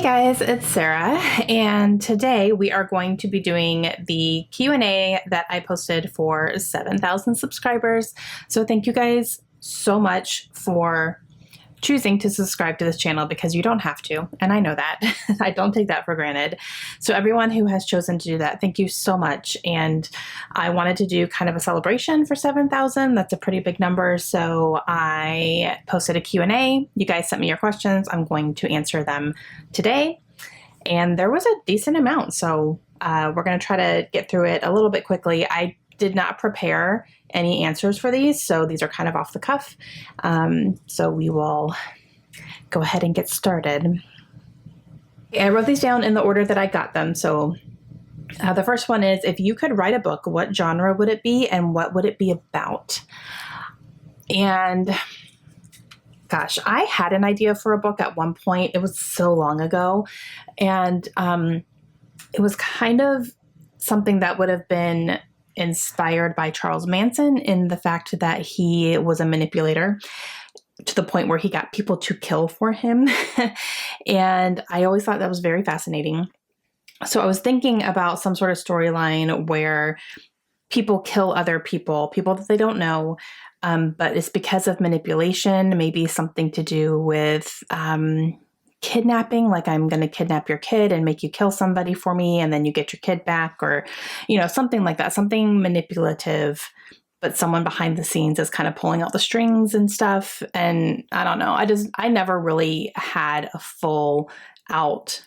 Guys, it's Sarah, and today we are going to be doing the Q&A that I posted for 7,000 subscribers. So thank you guys so much for choosing to subscribe to this channel, because you don't have to, and I know that. I don't take that for granted. So everyone who has chosen to do that, thank you so much. And I wanted to do kind of a celebration for 7,000. That's a pretty big number. So I posted a Q&A. You guys sent me your questions. I'm going to answer them today. And there was a decent amount. So we're going to try to get through it a little bit quickly. I did not prepare any answers for these, so these are kind of off the cuff. So we will go ahead and get started. I wrote these down in the order that I got them. So the first one is, if you could write a book, what genre would it be and what would it be about? And gosh, I had an idea for a book at one point. It was so long ago. And it was kind of something that would have been inspired by Charles Manson, in the fact that he was a manipulator to the point where he got people to kill for him. And I always thought that was very fascinating. So I was thinking about some sort of storyline where people kill other people that they don't know, but it's because of manipulation, maybe something to do with kidnapping, like I'm going to kidnap your kid and make you kill somebody for me, and then you get your kid back, or, something like that, something manipulative, but someone behind the scenes is kind of pulling out the strings and stuff. And I don't know, I never really had a full out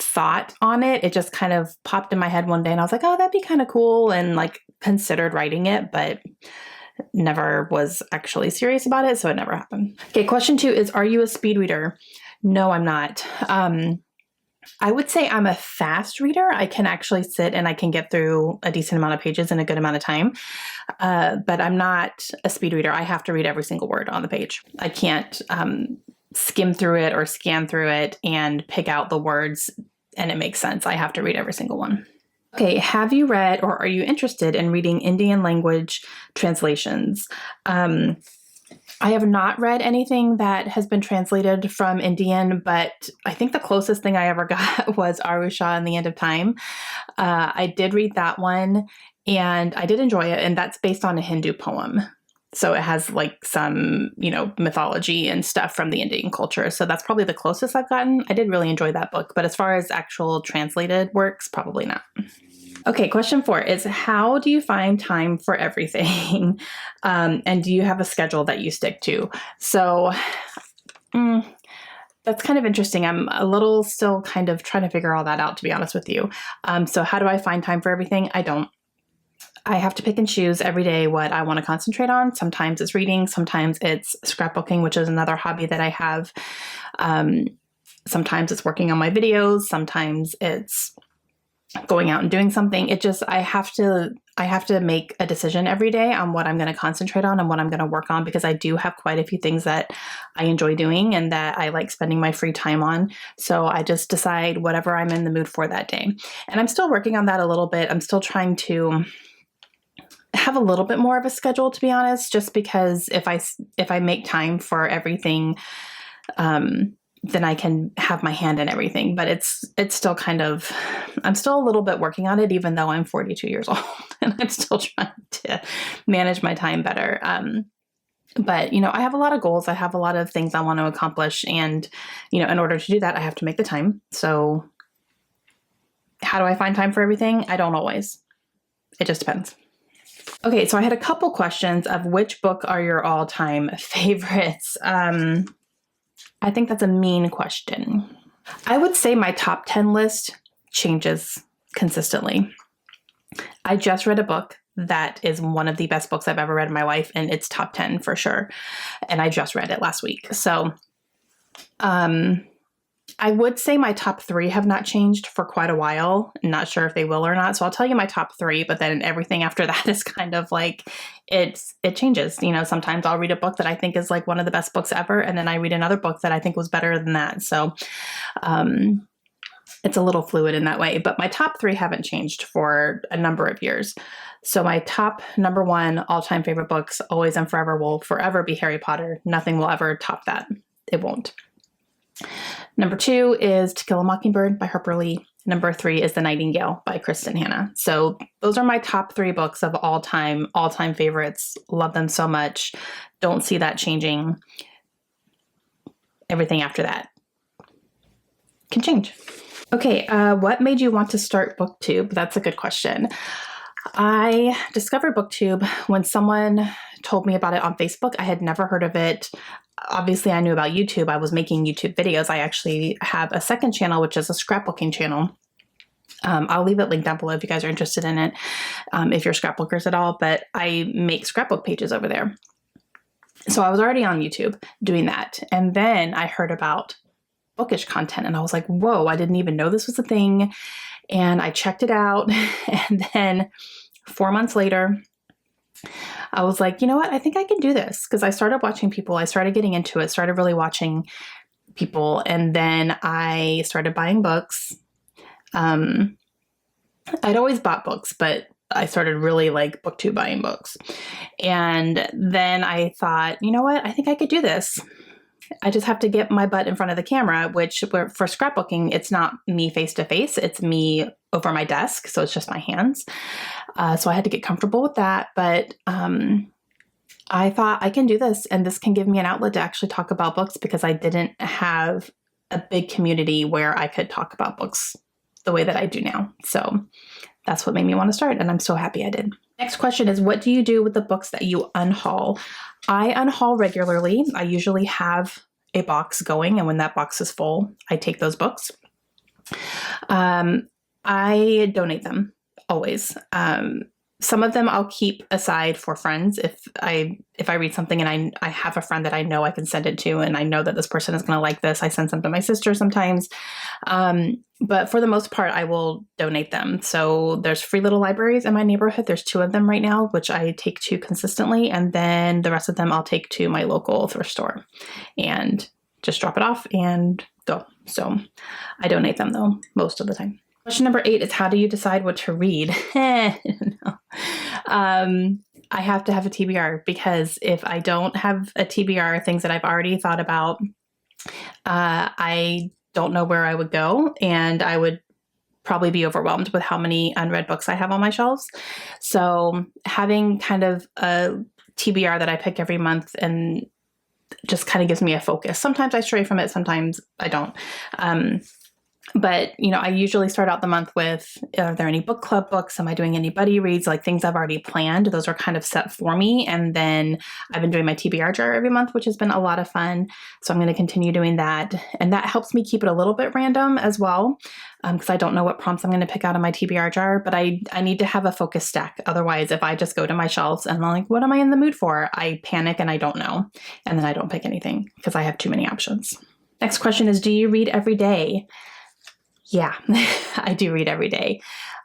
thought on it. It just kind of popped in my head one day, and I was like, oh, that'd be kind of cool, and like considered writing it, but never was actually serious about it. So it never happened. Okay. Question 2 is, are you a speed reader? No, I'm not. I would say I'm a fast reader. I can actually sit and I can get through a decent amount of pages in a good amount of time. But I'm not a speed reader. I have to read every single word on the page. I can't skim through it or scan through it and pick out the words and it makes sense. I have to read every single one. Okay, have you read or are you interested in reading Indian language translations? I have not read anything that has been translated from Indian, but I think the closest thing I ever got was Arusha and the End of Time. I did read that one and I did enjoy it, and that's based on a Hindu poem. So it has like some, mythology and stuff from the Indian culture. So that's probably the closest I've gotten. I did really enjoy that book, but as far as actual translated works, probably not. Okay, question 4 is, how do you find time for everything? And do you have a schedule that you stick to? So that's kind of interesting. I'm a little still kind of trying to figure all that out, to be honest with you. So how do I find time for everything? I don't. I have to pick and choose every day what I want to concentrate on. Sometimes it's reading. Sometimes it's scrapbooking, which is another hobby that I have. Sometimes it's working on my videos. Sometimes it's going out and doing something. I have to make a decision every day on what I'm going to concentrate on and what I'm going to work on, because I do have quite a few things that I enjoy doing and that I like spending my free time on. So I just decide whatever I'm in the mood for that day. And I'm still working on that a little bit. I'm still trying to have a little bit more of a schedule, to be honest, just because if I make time for everything, then I can have my hand in everything. But it's still I'm still a little bit working on it, even though I'm 42 years old and I'm still trying to manage my time better. But, I have a lot of goals. I have a lot of things I want to accomplish. And, in order to do that, I have to make the time. So how do I find time for everything? I don't always. It just depends. Okay, so I had a couple questions of which book are your all-time favorites. I think that's a mean question. I would say my top 10 list changes consistently. I just read a book that is one of the best books I've ever read in my life, and it's top 10 for sure. And I just read it last week. So I would say my top 3 have not changed for quite a while. I'm not sure if they will or not. So I'll tell you my top 3, but then everything after that is kind of like, it changes. Sometimes I'll read a book that I think is like one of the best books ever, and then I read another book that I think was better than that. So it's a little fluid in that way, but my top 3 haven't changed for a number of years. So my top number 1 all-time favorite books, always and forever, will forever be Harry Potter. Nothing will ever top that. It won't. Number 2 is To Kill a Mockingbird by Harper Lee. Number 3 is The Nightingale by Kristen Hanna. So those are my top 3 books of all time favorites. Love them so much. Don't see that changing. Everything after that can change. Okay, what made you want to start BookTube? That's a good question. I discovered BookTube when someone told me about it on Facebook. I had never heard of it. Obviously, I knew about YouTube. I was making YouTube videos. I actually have a second channel, which is a scrapbooking channel. I'll leave it linked down below if you guys are interested in it, if you're scrapbookers at all, but I make scrapbook pages over there. So I was already on YouTube doing that. And then I heard about bookish content and I was like, whoa, I didn't even know this was a thing. And I checked it out. And then 4 months later, I was like, you know what? I think I can do this, because I started watching people. I started getting into it, started really watching people. And then I started buying books. I'd always bought books, but I started really like BookTube buying books. And then I thought, you know what? I think I could do this. I just have to get my butt in front of the camera, which for scrapbooking, it's not me face to face. It's me over my desk. So it's just my hands. So I had to get comfortable with that. But I thought I can do this, and this can give me an outlet to actually talk about books, because I didn't have a big community where I could talk about books the way that I do now. So that's what made me want to start, and I'm so happy I did. Next question is, what do you do with the books that you unhaul? I unhaul regularly. I usually have a box going, and when that box is full, I take those books. I donate them always. Some of them I'll keep aside for friends. If I read something and I have a friend that I know I can send it to, and I know that this person is going to like this, I send some to my sister sometimes. But for the most part, I will donate them. So there's free little libraries in my neighborhood. There's 2 of them right now, which I take to consistently. And then the rest of them I'll take to my local thrift store and just drop it off and go. So I donate them though, most of the time. Question number 8 is, how do you decide what to read? No. I have to have a TBR, because if I don't have a TBR, things that I've already thought about, I don't know where I would go, and I would probably be overwhelmed with how many unread books I have on my shelves. So having kind of a TBR that I pick every month and just kind of gives me a focus. Sometimes I stray from it, sometimes I don't. But, you know, I usually start out the month with, are there any book club books? Am I doing any buddy reads? Like things I've already planned. Those are kind of set for me. And then I've been doing my TBR jar every month, which has been a lot of fun. So I'm going to continue doing that. And that helps me keep it a little bit random as well, because I don't know what prompts I'm going to pick out of my TBR jar. But I need to have a focus stack. Otherwise, if I just go to my shelves and I'm like, what am I in the mood for? I panic and I don't know. And then I don't pick anything because I have too many options. Next question is, do you read every day? Yeah, I do read every day.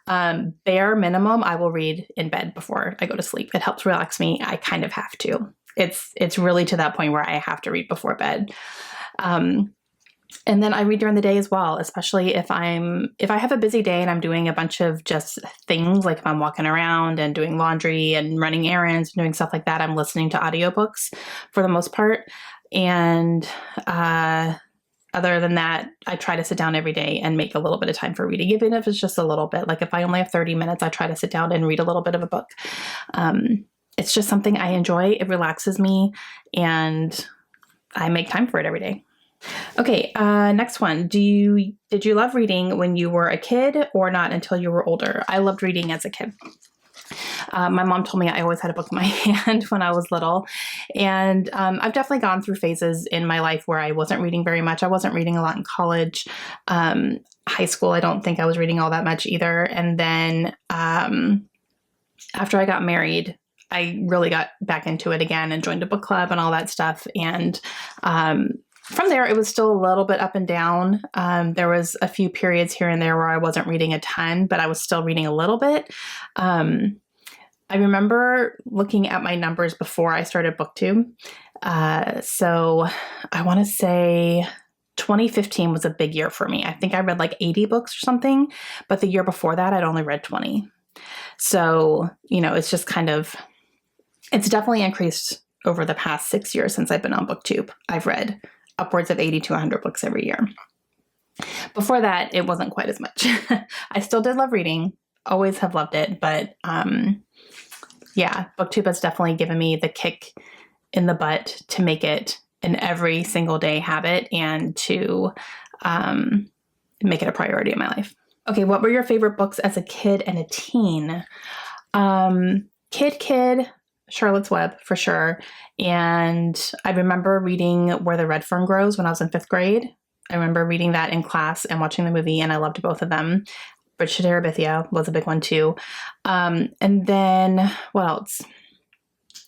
Bare minimum, I will read in bed before I go to sleep. It helps relax me. I kind of have to. It's really to that point where I have to read before bed. And then I read during the day as well, especially if I have a busy day and I'm doing a bunch of just things, like if I'm walking around and doing laundry and running errands and doing stuff like that, I'm listening to audiobooks for the most part. And other than that, I try to sit down every day and make a little bit of time for reading, even if it's just a little bit. Like if I only have 30 minutes, I try to sit down and read a little bit of a book. It's just something I enjoy. It relaxes me, and I make time for it every day. Okay, next one. Did you love reading when you were a kid or not until you were older? I loved reading as a kid. My mom told me I always had a book in my hand when I was little. And I've definitely gone through phases in my life where I wasn't reading very much. I wasn't reading a lot in college. High school, I don't think I was reading all that much either. And then after I got married, I really got back into it again and joined a book club and all that stuff. And from there, it was still a little bit up and down. There was a few periods here and there where I wasn't reading a ton, but I was still reading a little bit. I remember looking at my numbers before I started BookTube. So I want to say 2015 was a big year for me. I think I read like 80 books or something, but the year before that, I'd only read 20. So, you know, it's just kind of, it's definitely increased over the past 6 years since I've been on BookTube. I've read upwards of 80 to 100 books every year. Before that, it wasn't quite as much. I still did love reading, always have loved it, but yeah, BookTube has definitely given me the kick in the butt to make it an every single day habit and to make it a priority in my life. Okay, what were your favorite books as a kid and a teen? Kid, Charlotte's Web for sure. And I remember reading Where the Red Fern Grows when I was in 5th grade. I remember reading that in class and watching the movie, and I loved both of them. Bridge to Terabithia was a big one too. And then what else?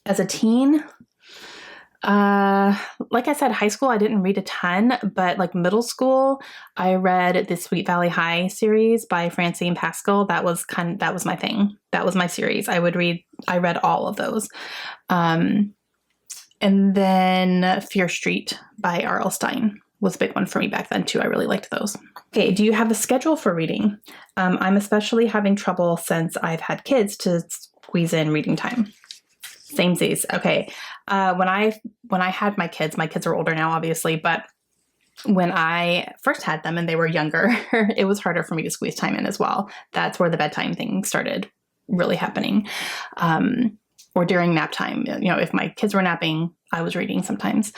As a teen, like I said, high school, I didn't read a ton, but like middle school, I read the Sweet Valley High series by Francine Pascal. That was my thing. That was my series. I read all of those. And then Fear Street by R.L. Stine was a big one for me back then too. I really liked those. Okay, do you have a schedule for reading? I'm especially having trouble since I've had kids to squeeze in reading time. Samesies. Okay. When I had my kids are older now, obviously, but when I first had them and they were younger, it was harder for me to squeeze time in as well. That's where the bedtime thing started really happening. Or during nap time, if my kids were napping, I was reading sometimes.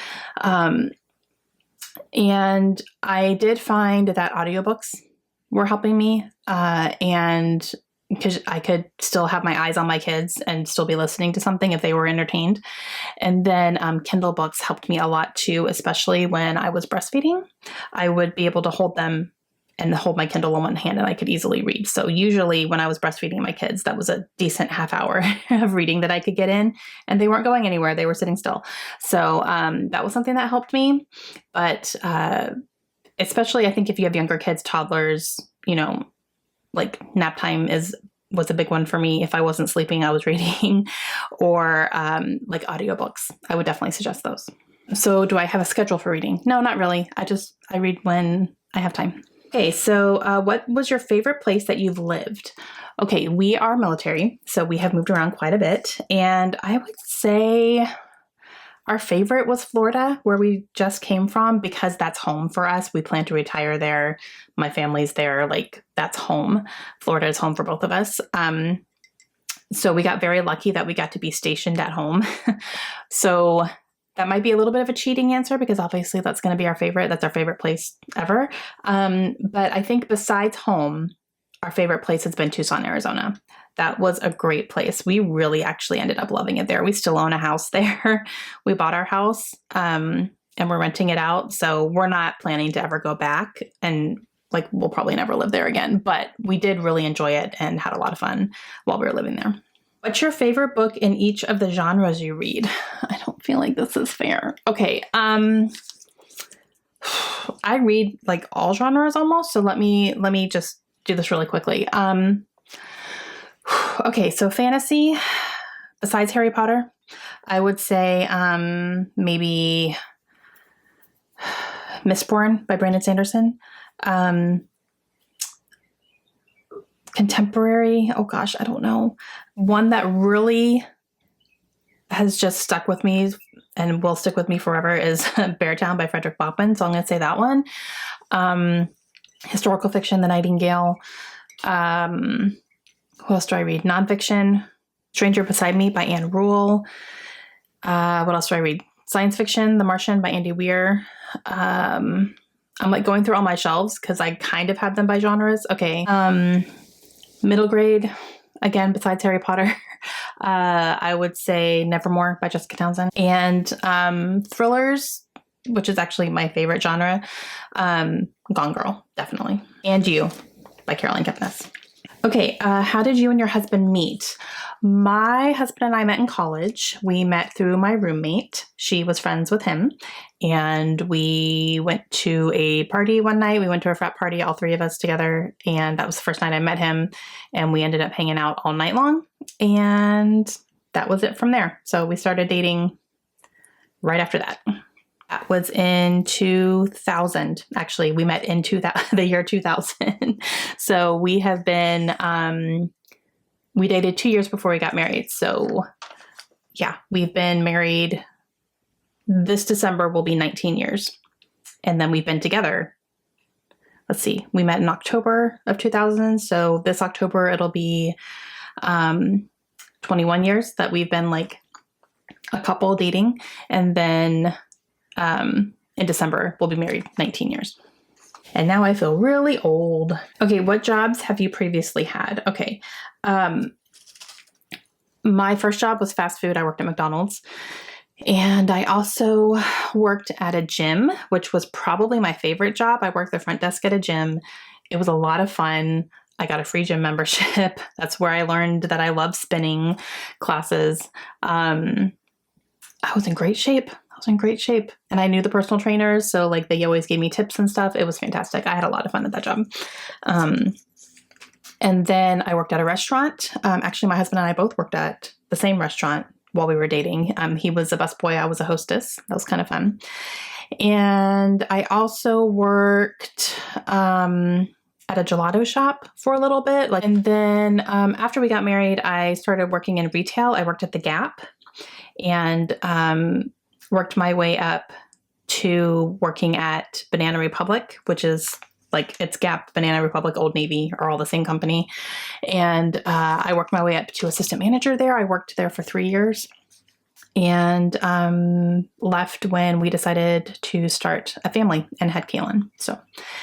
And I did find that audiobooks were helping me, and because I could still have my eyes on my kids and still be listening to something if they were entertained. And then Kindle books helped me a lot too, especially when I was breastfeeding. I would be able to hold them and hold my Kindle in one hand and I could easily read. So usually when I was breastfeeding my kids, that was a decent half hour of reading that I could get in, and they weren't going anywhere. They were sitting still. So that was something that helped me. But especially I think if you have younger kids, toddlers, like nap time was a big one for me. If I wasn't sleeping, I was reading, or like audiobooks. I would definitely suggest those. So do I have a schedule for reading? No, not really. I read when I have time. Okay, so what was your favorite place that you've lived? Okay, we are military, so we have moved around quite a bit. And I would say our favorite was Florida, where we just came from, because that's home for us. We plan to retire there. My family's there. Like, that's home. Florida is home for both of us. So we got very lucky that we got to be stationed at home. So that might be a little bit of a cheating answer, because obviously that's going to be our favorite. That's our favorite place ever. But I think besides home, our favorite place has been Tucson, Arizona. That was a great place. We really actually ended up loving it there. We still own a house there. We bought our house and we're renting it out. So we're not planning to ever go back, and like we'll probably never live there again. But we did really enjoy it and had a lot of fun while we were living there. What's your favorite book in each of the genres you read? I don't feel like this is fair. Okay. I read like all genres almost. So let me just do this really quickly. Okay. So fantasy, besides Harry Potter, I would say, maybe Mistborn by Brandon Sanderson. Contemporary, oh gosh, I don't know. One that really has just stuck with me and will stick with me forever is Beartown by Frederick Bachman. So I'm going to say that one. Historical fiction, The Nightingale. What else do I read? Nonfiction, Stranger Beside Me by Anne Rule. What else do I read? Science fiction, The Martian by Andy Weir. I'm like going through all my shelves because I kind of have them by genres. Okay. Middle grade, again, besides Harry Potter, I would say Nevermore by Jessica Townsend. And thrillers, which is actually my favorite genre, Gone Girl, definitely. And You by Caroline Kepnes. Okay, how did you and your husband meet? My husband and I met in college. We met through my roommate. She was friends with him. And we went to a party one night. We went to a frat party, all three of us together. And that was the first night I met him. And we ended up hanging out all night long. And that was it from there. So we started dating right after that. That was in 2000. Actually, we met in the year 2000. So we have been, we dated 2 years before we got married. So yeah, we've been married. This December will be 19 years. And then we've been together let's see, we met in October of 2000. So this October, it'll be 21 years that we've been like a couple dating. And then in December, we'll be married 19 years. And now I feel really old. Okay, what jobs have you previously had? Okay. My first job was fast food. I worked at McDonald's. And I also worked at a gym, which was probably my favorite job. I worked the front desk at a gym. It was a lot of fun. I got a free gym membership. That's where I learned that I love spinning classes. I was in great shape. And I knew the personal trainers. So like they always gave me tips and stuff. It was fantastic. I had a lot of fun at that job. And then I worked at a restaurant. Actually, my husband and I both worked at the same restaurant while we were dating. He was a busboy. I was a hostess. That was kind of fun. And I also worked at a gelato shop for a little bit. And then after we got married, I started working in retail. I worked at the Gap and worked my way up to working at Banana Republic, which is like it's Gap, Banana Republic, Old Navy are all the same company. And I worked my way up to assistant manager there. I worked there for 3 years and left when we decided to start a family and had Kaylin. So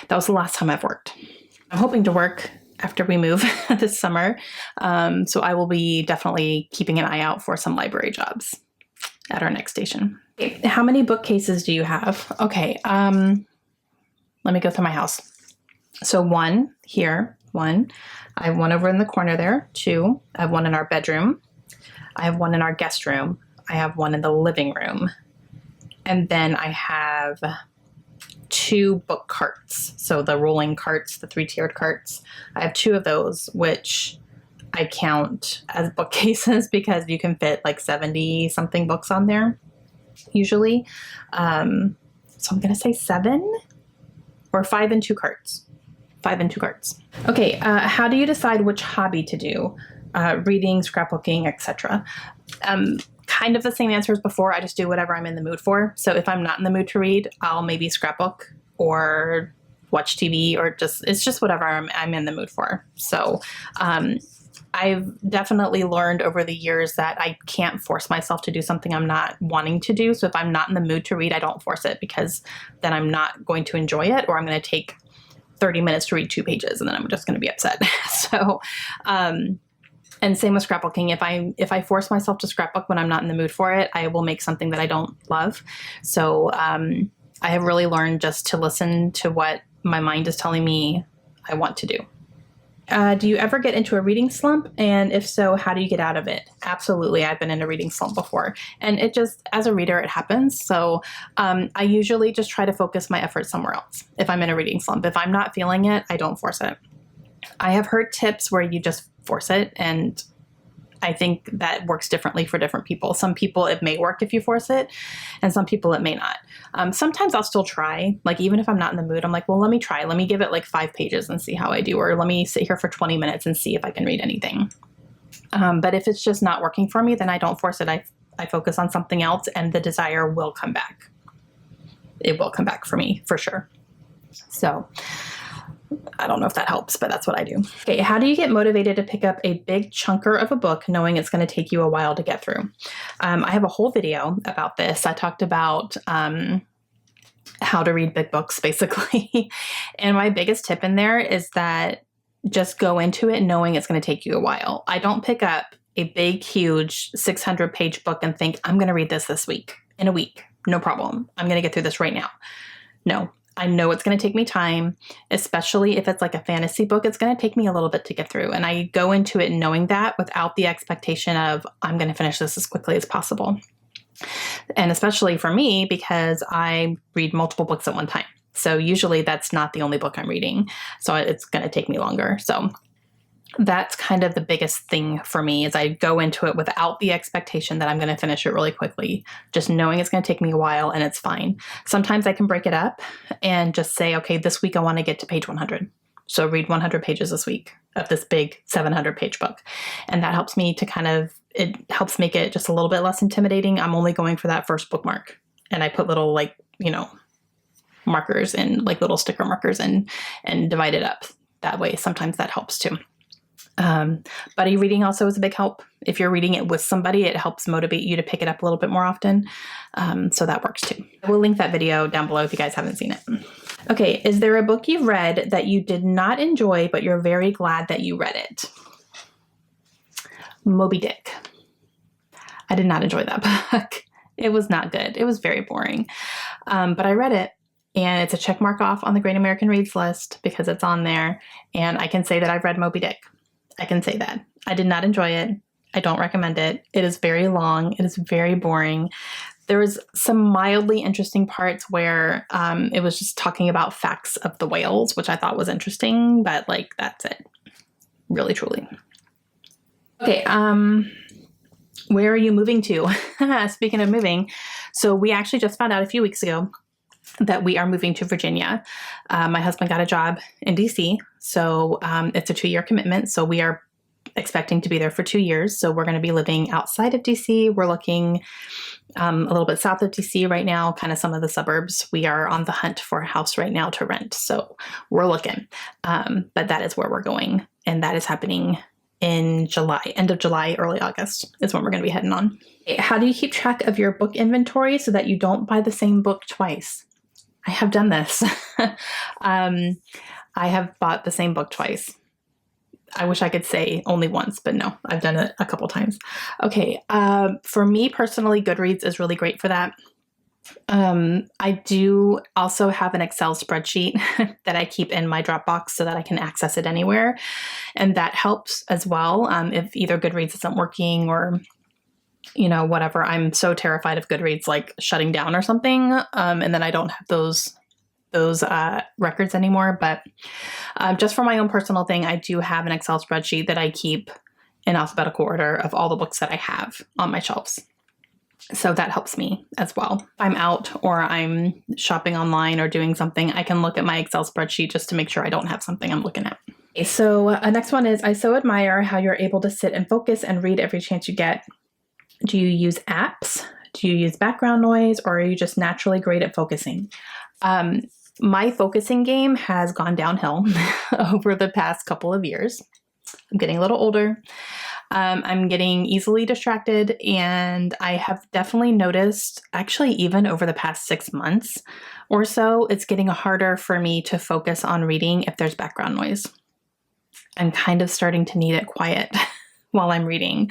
that was the last time I've worked. I'm hoping to work after we move this summer. So I will be definitely keeping an eye out for some library jobs at our next station. Okay, how many bookcases do you have? Okay, let me go through my house. So 1 here, 1. I have 1 over in the corner there, 2. I have 1 in our bedroom. I have 1 in our guest room. I have 1 in the living room. And then I have 2 book carts. So the rolling carts, the 3-tiered carts. I have 2 of those, which I count as bookcases because you can fit like 70 something books on there usually. So I'm going to say 7 or 5 and 2 carts. 5 and 2 carts. Okay, how do you decide which hobby to do? Reading, scrapbooking, etc. Kind of the same answer as before. I just do whatever I'm in the mood for. So if I'm not in the mood to read, I'll maybe scrapbook or watch TV or it's just whatever I'm in the mood for. So I've definitely learned over the years that I can't force myself to do something I'm not wanting to do. So if I'm not in the mood to read, I don't force it because then I'm not going to enjoy it, or I'm going to take 30 minutes to read 2 pages and then I'm just going to be upset. So, and same with scrapbooking. If I force myself to scrapbook when I'm not in the mood for it, I will make something that I don't love. So, I have really learned just to listen to what my mind is telling me I want to do. Do you ever get into a reading slump? And if so, how do you get out of it? Absolutely. I've been in a reading slump before. And it just, as a reader, it happens. So I usually just try to focus my efforts somewhere else if I'm in a reading slump. If I'm not feeling it, I don't force it. I have heard tips where you just force it, and I think that works differently for different people. Some people, it may work if you force it, and some people it may not. Sometimes I'll still try, like even if I'm not in the mood, I'm like, well, let me try. Let me give it like 5 pages and see how I do, or let me sit here for 20 minutes and see if I can read anything. But if it's just not working for me, then I don't force it. I focus on something else, and the desire will come back. It will come back for me, for sure. So I don't know if that helps, but that's what I do. Okay, how do you get motivated to pick up a big chunker of a book knowing it's going to take you a while to get through? I have a whole video about this. I talked about how to read big books, basically. And my biggest tip in there is that just go into it knowing it's going to take you a while. I don't pick up a big, huge 600-page book and think, I'm going to read this week, in a week. No problem. I'm going to get through this right now. No. I know it's going to take me time, especially if it's like a fantasy book. It's going to take me a little bit to get through. And I go into it knowing that without the expectation of I'm going to finish this as quickly as possible. And especially for me, because I read multiple books at one time. So usually that's not the only book I'm reading. So it's going to take me longer. So that's kind of the biggest thing for me is I go into it without the expectation that I'm going to finish it really quickly, just knowing it's going to take me a while and it's fine. Sometimes I can break it up and just say, okay, this week I want to get to page 100. So read 100 pages this week of this big 700-page book. And that helps me to it helps make it just a little bit less intimidating. I'm only going for that first bookmark. And I put little markers and like little sticker markers and divide it up that way. Sometimes that helps too. Buddy reading also is a big help. If you're reading it with somebody, it helps motivate you to pick it up a little bit more often. So that works too. I will link that video down below if you guys haven't seen it. Okay, is there a book you've read that you did not enjoy, but you're very glad that you read it? Moby Dick. I did not enjoy that book. It was not good. It was very boring. But I read it, and it's a check mark off on the Great American Reads list because it's on there. And I can say that I've read Moby Dick. I can say that. I did not enjoy it. I don't recommend it. It is very long. It is very boring. There was some mildly interesting parts where it was just talking about facts of the whales, which I thought was interesting, but like that's it. Really, truly. Okay, where are you moving to? Speaking of moving, so we actually just found out a few weeks ago that we are moving to Virginia. My husband got a job in DC, so it's a 2-year commitment. So we are expecting to be there for 2 years. So we're going to be living outside of DC. We're looking a little bit south of DC right now, kind of some of the suburbs. We are on the hunt for a house right now to rent. So we're looking, but that is where we're going. And that is happening in July, end of July, early August is when we're going to be heading on. How do you keep track of your book inventory so that you don't buy the same book twice? I have done this. I have bought the same book twice. I wish I could say only once, but no, I've done it a couple times. Okay. For me personally, Goodreads is really great for that. I do also have an Excel spreadsheet that I keep in my Dropbox so that I can access it anywhere. And that helps as well. If either Goodreads isn't working or, you know, whatever, I'm so terrified of Goodreads like shutting down or something. And then I don't have those records anymore. But just for my own personal thing, I do have an Excel spreadsheet that I keep in alphabetical order of all the books that I have on my shelves. So that helps me as well. If I'm out or I'm shopping online or doing something, I can look at my Excel spreadsheet just to make sure I don't have something I'm looking at. Okay, so next one is, I so admire how you're able to sit and focus and read every chance you get. Do you use apps? Do you use background noise, or are you just naturally great at focusing? My focusing game has gone downhill over the past couple of years. I'm getting a little older. I'm getting easily distracted, and I have definitely noticed, actually even over the past 6 months or so, it's getting harder for me to focus on reading if there's background noise. I'm kind of starting to need it quiet while I'm reading.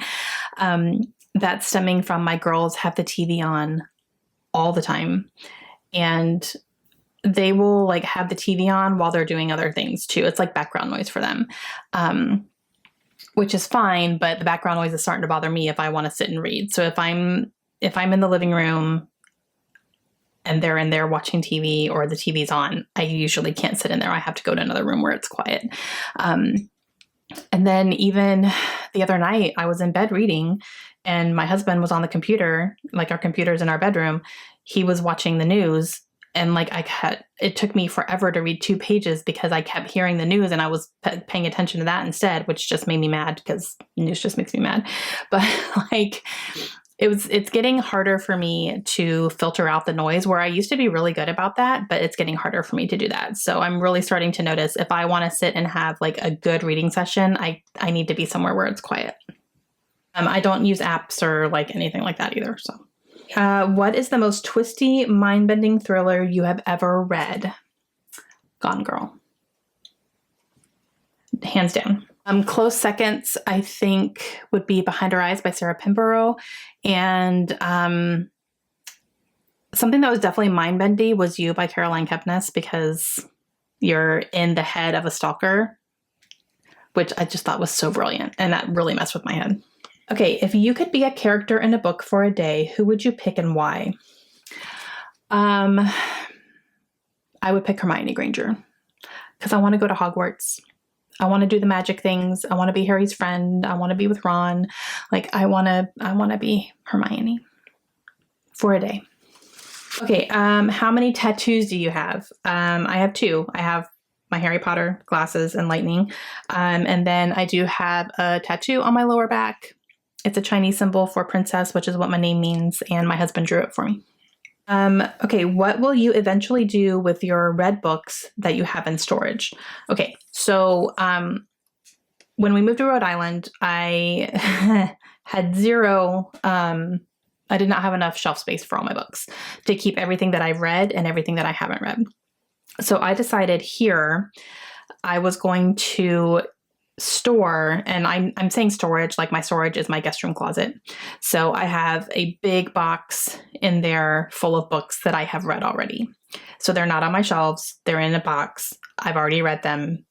That's stemming from my girls have the TV on all the time, and they will like have the TV on while they're doing other things too. It's like background noise for them. Which is fine, but the background noise is starting to bother me if I want to sit and read. So if I'm in the living room and they're in there watching TV or the TV's on, I usually can't sit in there. I have to go to another room where it's quiet. And then even the other night I was in bed reading and my husband was on the computer, like our computer's in our bedroom. He was watching the news. And like it took me forever to read 2 pages because I kept hearing the news and I was paying attention to that instead, which just made me mad because news just makes me mad. But like it's getting harder for me to filter out the noise, where I used to be really good about that, but it's getting harder for me to do that. So I'm really starting to notice if I want to sit and have like a good reading session, I need to be somewhere where it's quiet. I don't use apps or like anything like that either. So. What is the most twisty, mind-bending thriller you have ever read? Gone Girl. Hands down. Close seconds, I think, would be Behind Her Eyes by Sarah Pinborough. And something that was definitely mind-bendy was You by Caroline Kepnes, because you're in the head of a stalker, which I just thought was so brilliant. And that really messed with my head. Okay, if you could be a character in a book for a day, who would you pick and why? I would pick Hermione Granger because I want to go to Hogwarts. I want to do the magic things. I want to be Harry's friend. I want to be with Ron. Like I want to be Hermione for a day. Okay, how many tattoos do you have? I have 2. I have my Harry Potter glasses and lightning. And then I do have a tattoo on my lower back. It's a Chinese symbol for princess, which is what my name means, and my husband drew it for me. Okay, what will you eventually do with your read books that you have in storage? Okay, so when we moved to Rhode Island, I had zero, I did not have enough shelf space for all my books to keep everything that I've read and everything that I haven't read. So I decided here I was going to store, and I'm saying storage, like my storage is my guest room closet. So I have a big box in there full of books that I have read already. So they're not on my shelves, they're in a box. I've already read them,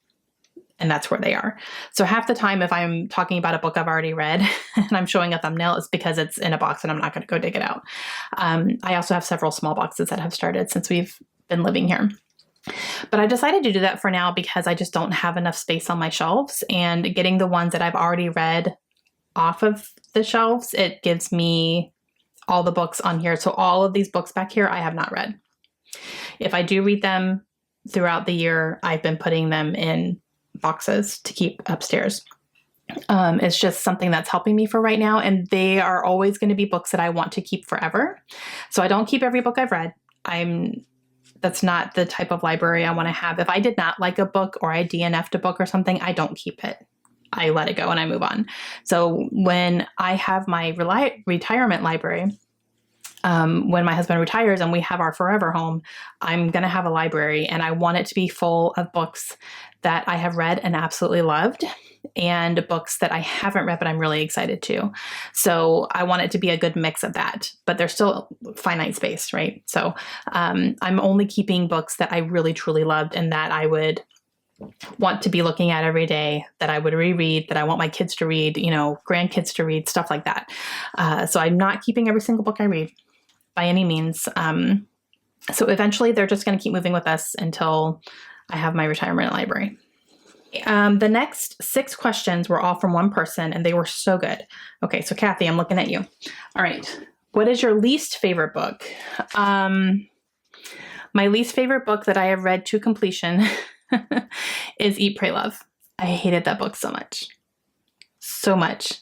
and that's where they are. So half the time, if I'm talking about a book I've already read and I'm showing a thumbnail, it's because it's in a box and I'm not going to go dig it out. I also have several small boxes that have started since we've been living here. But I decided to do that for now because I just don't have enough space on my shelves, and getting the ones that I've already read off of the shelves, it gives me all the books on here. So all of these books back here, I have not read. If I do read them throughout the year, I've been putting them in boxes to keep upstairs. It's just something that's helping me for right now. And they are always going to be books that I want to keep forever. So I don't keep every book I've read. That's not the type of library I want to have. If I did not like a book or I DNF'd a book or something, I don't keep it. I let it go and I move on. So when I have my retirement library, when my husband retires and we have our forever home, I'm going to have a library, and I want it to be full of books that I have read and absolutely loved, and books that I haven't read but I'm really excited to. So I want it to be a good mix of that, but there's still finite space, right? So I'm only keeping books that I really truly loved and that I would want to be looking at every day, that I would reread, that I want my kids to read, grandkids to read, stuff like that. So I'm not keeping every single book I read by any means. So eventually they're just going to keep moving with us until I have my retirement library. The next 6 questions were all from one person, and they were so good. Okay, so Kathy, I'm looking at you. All right. What is your least favorite book? My least favorite book that I have read to completion is Eat, Pray, Love. I hated that book so much. So much.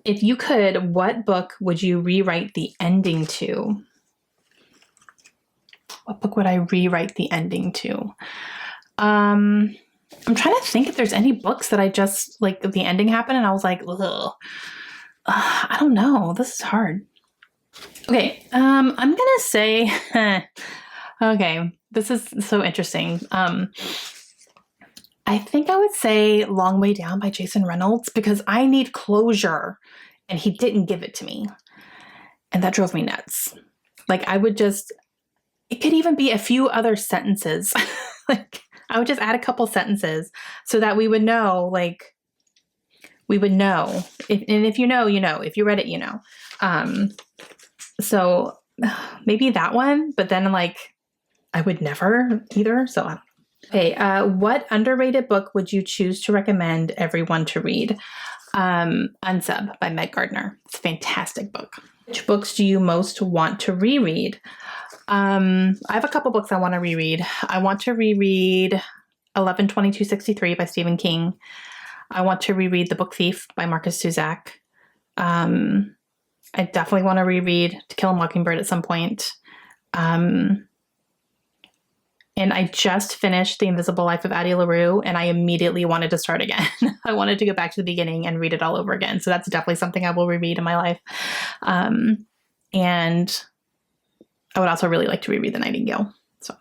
If you could, what book would you rewrite the ending to? What book would I rewrite the ending to? I'm trying to think if there's any books that I just, like, the ending happened and I was like, ugh. I don't know. This is hard. Okay, I'm going to say, okay, this is so interesting. I think I would say Long Way Down by Jason Reynolds, because I need closure and he didn't give it to me. And that drove me nuts. Like, it could even be a few other sentences. Like, I would just add a couple sentences so that we would know, if you know, you know. If you read it, you know. So maybe that one, but then I would never either. So, okay. What underrated book would you choose to recommend everyone to read? Unsub by Meg Gardner. It's a fantastic book. Which books do you most want to reread? I have a couple books I want to reread. I want to reread 11/22/63 by Stephen King. I want to reread The Book Thief by Marcus Zusak. I definitely want to reread To Kill a Mockingbird at some point. And I just finished The Invisible Life of Addie LaRue, and I immediately wanted to start again. I wanted to go back to the beginning and read it all over again. So that's definitely something I will reread in my life. And I would also really like to reread The Nightingale. So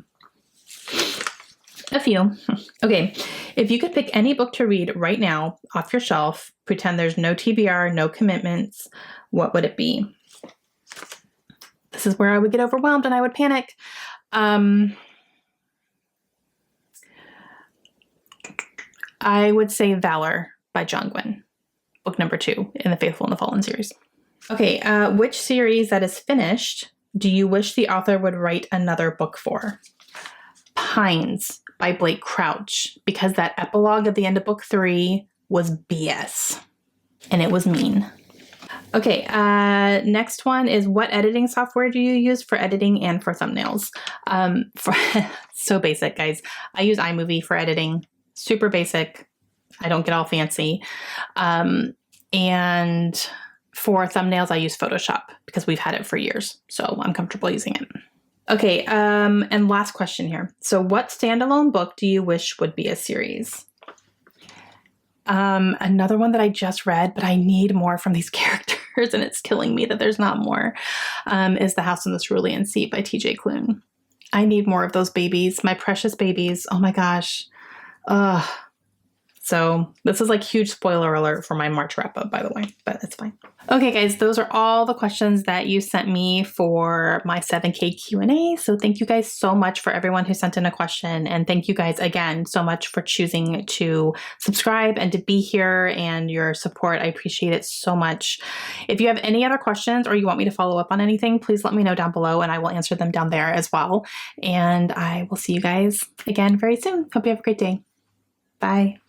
a few. Okay. If you could pick any book to read right now off your shelf, pretend there's no TBR, no commitments, what would it be? This is where I would get overwhelmed and I would panic. I would say Valor by John Gwynne, book number 2 in the Faithful and the Fallen series. Okay, which series that is finished do you wish the author would write another book for? Pines by Blake Crouch, because that epilogue at the end of book 3 was BS, and it was mean. Okay, next one is, what editing software do you use for editing and for thumbnails? So basic, guys. I use iMovie for editing. Super basic. I don't get all fancy. And for thumbnails, I use Photoshop because we've had it for years. So I'm comfortable using it. Okay, and last question here. So what standalone book do you wish would be a series? Another one that I just read, but I need more from these characters, and it's killing me that there's not more, is The House in the Cerulean Sea by TJ Klune. I need more of those babies, my precious babies. Oh my gosh. So this is like huge spoiler alert for my March wrap up, by the way, but it's fine. Okay, guys, those are all the questions that you sent me for my 7K Q&A. So thank you guys so much for everyone who sent in a question. And thank you guys again so much for choosing to subscribe and to be here and your support. I appreciate it so much. If you have any other questions or you want me to follow up on anything, please let me know down below and I will answer them down there as well. And I will see you guys again very soon. Hope you have a great day. Bye.